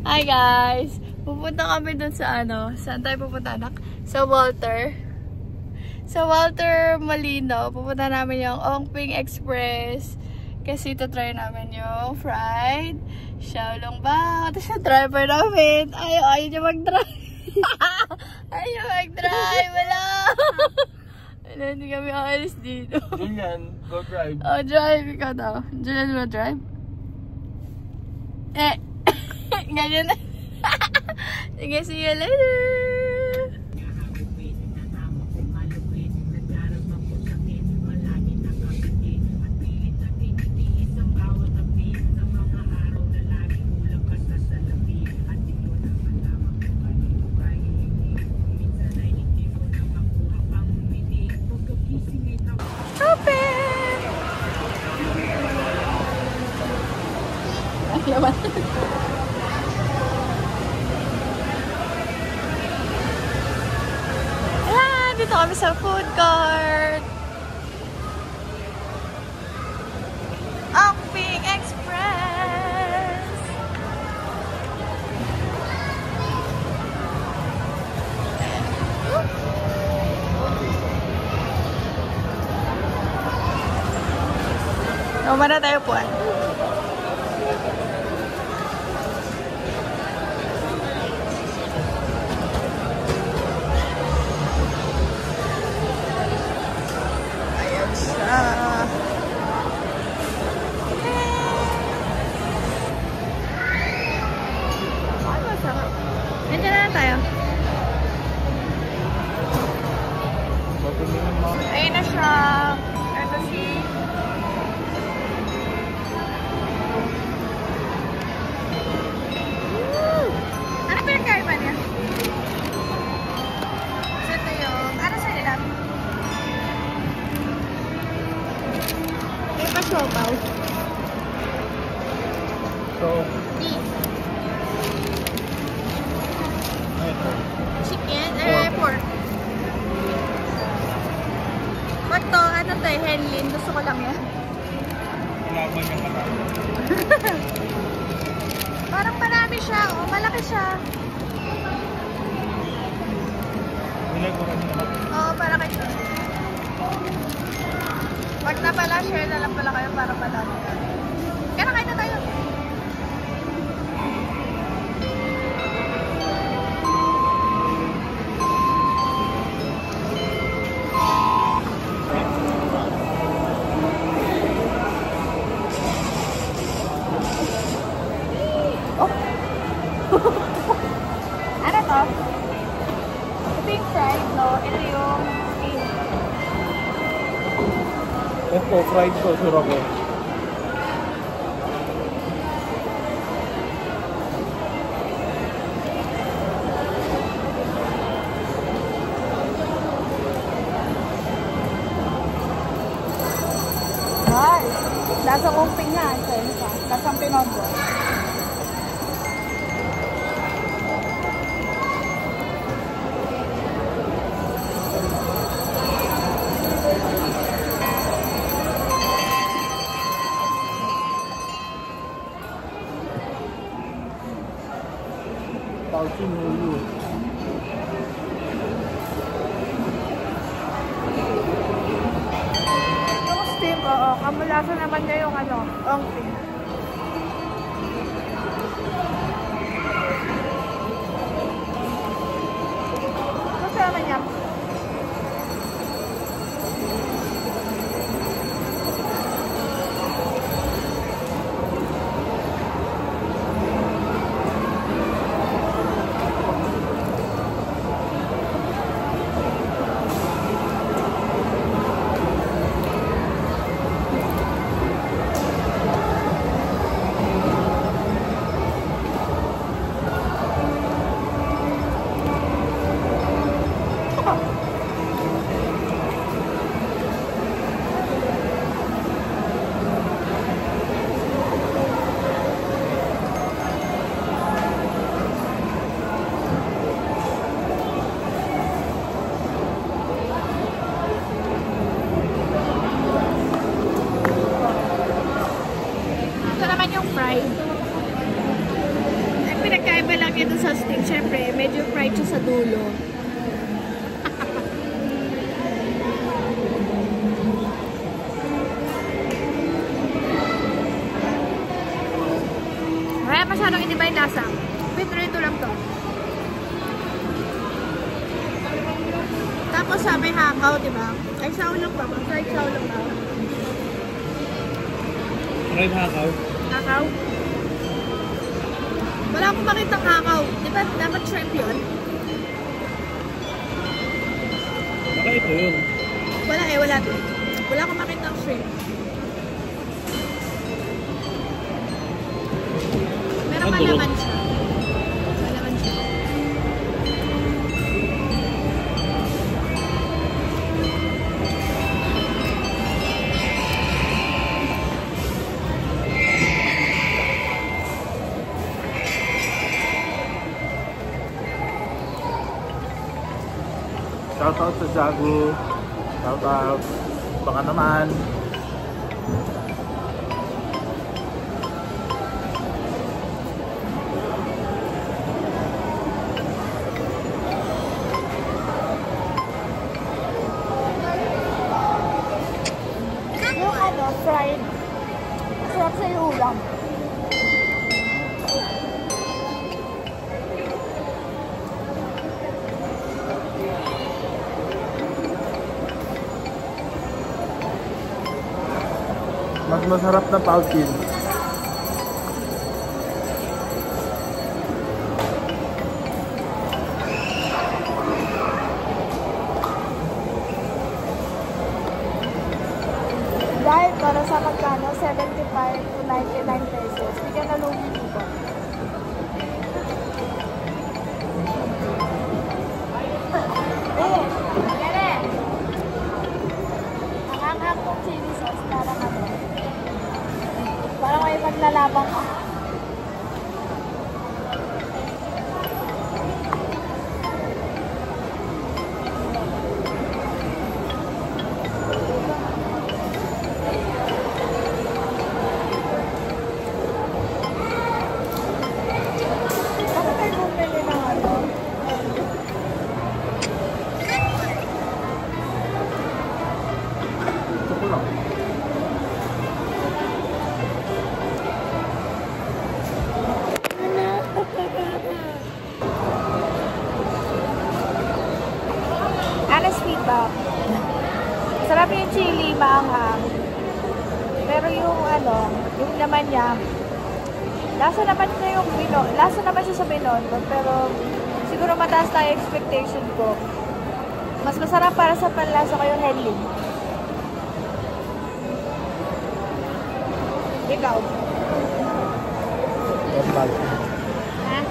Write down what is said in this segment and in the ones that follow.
Hi guys! Pupunta kami dun sa ano. Saan tayo pupunta, anak? Sa Walter. Sa Walter Molino. Pupunta namin yung Ongping Express. Kasi try namin yung fried Xiaolong Bao. Tapos yung driver namin. Ayaw niya mag-drive. Ayaw niya mag-drive. Wala. Hindi kami aalis dito. Julian, go drive. Oh, drive. Ikaw daw. Julian, go drive? Ganyan na. Sige, see you later. Open! Ay, yaman. Dito kami sa food court. Ongping Express. Mana tayo po? Nandiyan na tayo. Ayun na siya. Ito si... Ano pinagkaiba niya? Ito yung... Ano sa nila? May pa-siopaw. So, chicken, pork. Pork to, ano to eh, henlin. Gusto ko lang yan. kalaban yung matalo. Parang marami siya, oh, malaki siya. Nilagyan mo naman. Oo, malaki siya. Pag na pala, share na lang pala kayo para malaki. Kaya kain na tayo. Ano to? Ito yung fried, no? Ito yung steam. Ito, fried to, sure ako. Ay, lasang Ongping nga. Lasang Pinondo. Talking Hulu. Yung steam, oo. Kamulasa naman niya yung ano, Ongping. Kasi naman niya. niya dun sa steak, syempre, medyo fried siya sa dulo. Kaya masyadong hindi ba yung lasa? Pito lang to. Tapos sabi hakaw, diba? Ay, saw lang ba? Fried saw lang ba? Fried hakaw. Hakaw? Wala akong makitang hakaw. Diba dapat shrimp yun? Baka ito yun. Wala eh, wala to. Wala akong makitang shrimp. Meron pa naman siya. Malaman siya. Shoutout sa Jago. Shoutout. Baka naman. Yung ano, fried. Sarap sa yung ulam. Mas masarap na pumpkin. Dahil para sa magkano, 75 to 99 pesos. Bigyan na lugi dito. Ang anghang kong chili sauce, parang ano. Parang may maglalabang ka. Bakit tayo bumili ng ano? Ito ko lang. Honest feedback. Sarap yung chili, maanghang. Pero yung ano, yung laman niya, lasa naman siya yung binon. Lasa naman siya sa binon. Pero siguro mataas na yung expectation ko. Mas masarap para sa panlasa ko yung henling. Ikaw? Normal. Ha?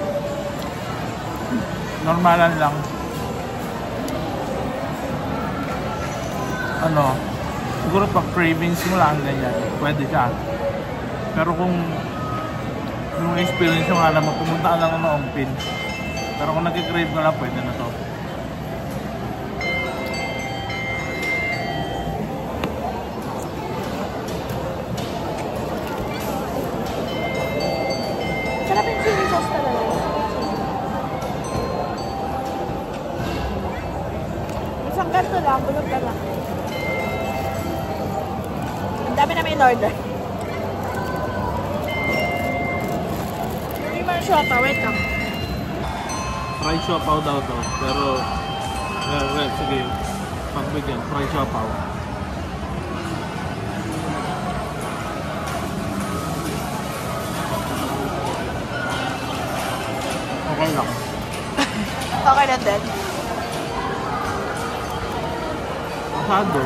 Normalan lang. Ano, siguro pag cravings mo lang ganyan, pwede siya. Pero kung yung experience mo nga naman, pumunta ka lang ng Ongpin. Pero kung nag-crave ka lang, pwede na to. Sarap yung chili sauce talaga. Isang ganito lang, bulog ka lang. Ang dami namin in order. Hindi man siya pa, wait lang. Fried siopaw daw to, pero sige, pagbigyan, fried siopaw. Okay lang. Okay na din. Asado.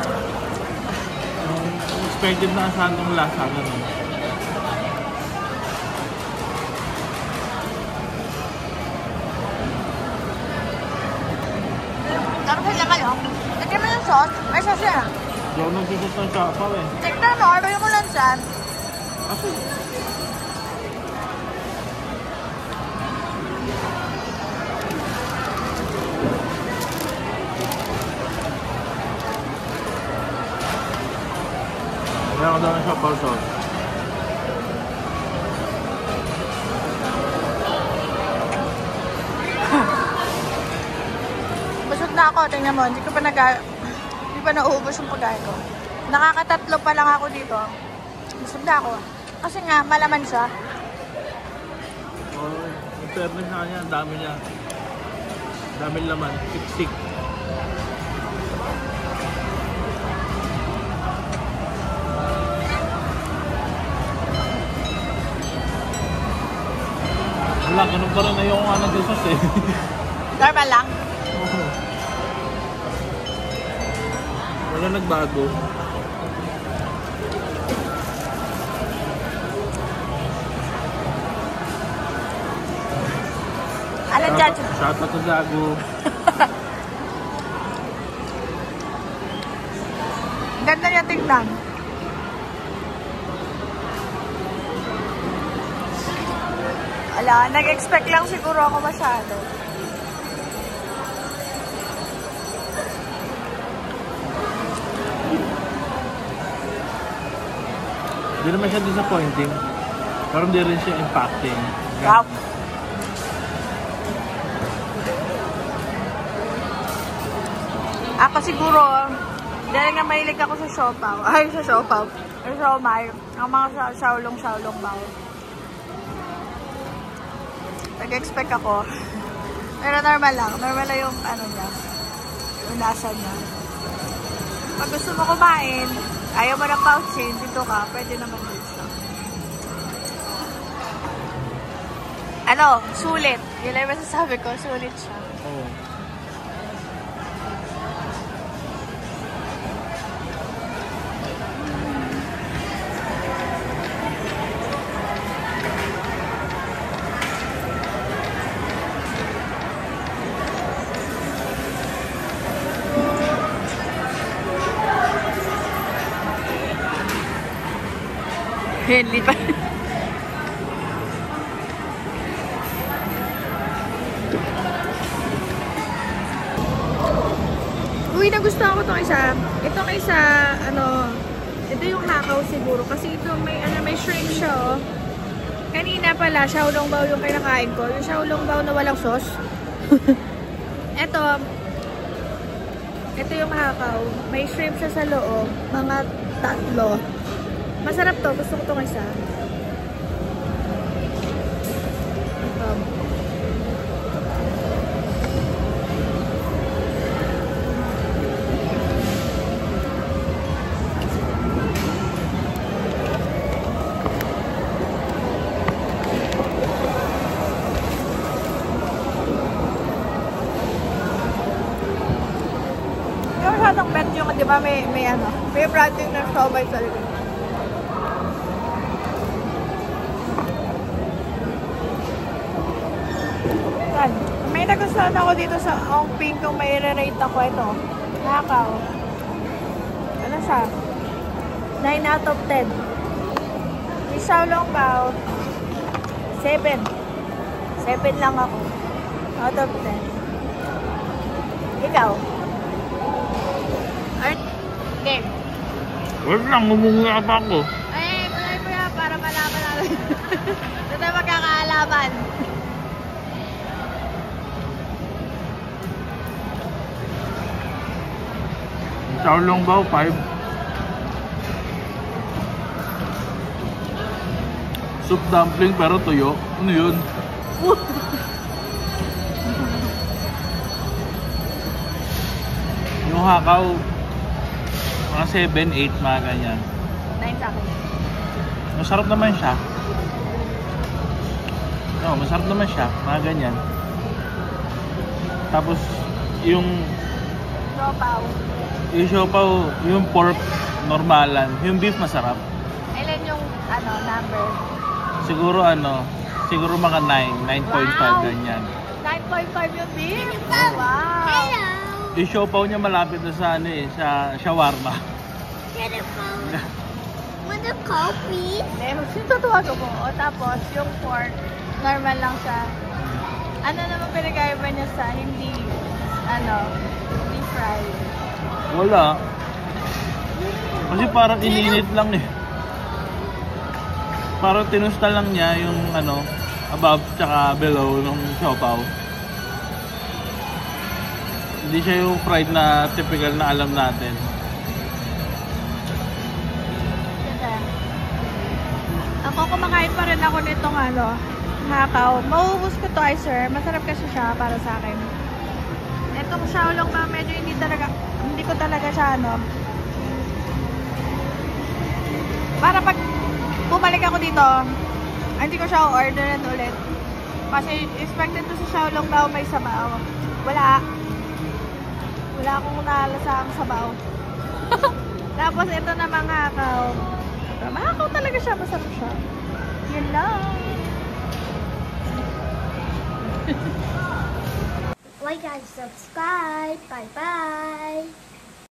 Yung expected na asadong lasa, ganun. Tapos sila kayo. Tignan mo yung sauce. May sauce yan. Hindi ako nagsusot ng siopaw eh. Tignan mo, order mo lang saan. Kasi, meron daw ng siopaw sauce. na ako. Tingnan mo, hindi pa nauubos yung pagkain ko. Nakakatatlo pa lang ako dito. Busog na ako. Kasi nga, malaman siya. Oh, in fairness na kanya, ang dami niya. Daming laman, siksik. Wala, ganun pa rin na yung ano dito eh. Normal lang. Wala nagbago. Alam dyan. Shout out to Dago. Ganda niya tingnan. Ala, nag-expect lang siguro ako masyado. Hindi naman siya disappointing. Pero hindi rin siya impacting. Wow. Ako siguro, dahil nga mahilig ako sa siopaw. Ay, sa siopaw. Sa siomay. Ang mga saulong-saulong baw. Nag-expect ako. Pero normal lang. Normal lang yung ano niya. Yung lasa niya. Pag gusto mo kumain, ayaw mo ng pouchin, dito ka, pwede naman dito. Ano? Sulit. Yun lang yung masasabi ko. Sulit siya. Oo. Henley pa. Uy, nagustuhan ko itong isa. Itong isa, ano, ito yung hakaw siguro. Kasi ito may shrimp siya, oh. Kanina pala, xiaolongbao yung kinakain ko. Yung xiaolongbao na walang sauce. Ito yung hakaw. May shrimp siya sa loob. Mga 3. Masarap to. Gusto ko itong isa. Yung masyadong bet yung, di ba, may ano, may branding ng siomai sa likod. May nagustuhan ako dito sa Ongping kung may re-rate ako ito. Hakaw. Ano siya? 9 out of 10. May xiaolongbao. 7. 7 lang ako. Out of 10. Ikaw? Game. Wala lang, mumunga pa ako. Ay, kulay mo yan para malaman namin. Ito tayo magkakaalaman. Xiaolongbao 5. Soup dumpling pero tuyo. Ano yun? Yung hakaw, mga 7, 8, mga ganyan. 9 sa akin. Masarap naman siya. No, masarap naman siya, mga ganyan. Tapos, yung siopaw, yung pork, normalan. Yung beef, masarap. Ilan yung number? Siguro siguro mga 9, 9.5 ganyan. 9.5 yung beef? Oh, wow! Yung siopaw niya malapit na sa sa shawarma. Want a coffee? Yung tutuwag mo. O tapos, yung pork, normal lang siya. Ano naman pinagkaiba niya sa hindi deep fried? Wala. Kasi parang ininit lang eh. Parang tinusta lang niya yung above tsaka below ng siopaw. Hindi siya yung fried na typical na alam natin. Ako kumakain pa rin ako nitong hakaw. Mauubos ko to ay sir. Masarap kasi siya para sa akin. Itong Xiaolong ba medyo hindi ko talaga siya para pag bumalik ako dito, hindi ko siya orderin ulit. Kasi expected to sa Xiaolong Bao may sabaw. Wala akong nalasang sabaw. Tapos ito na mga hakaw. Mahakaw talaga siya, masarap siya. Yun lang. Like and subscribe. Bye bye.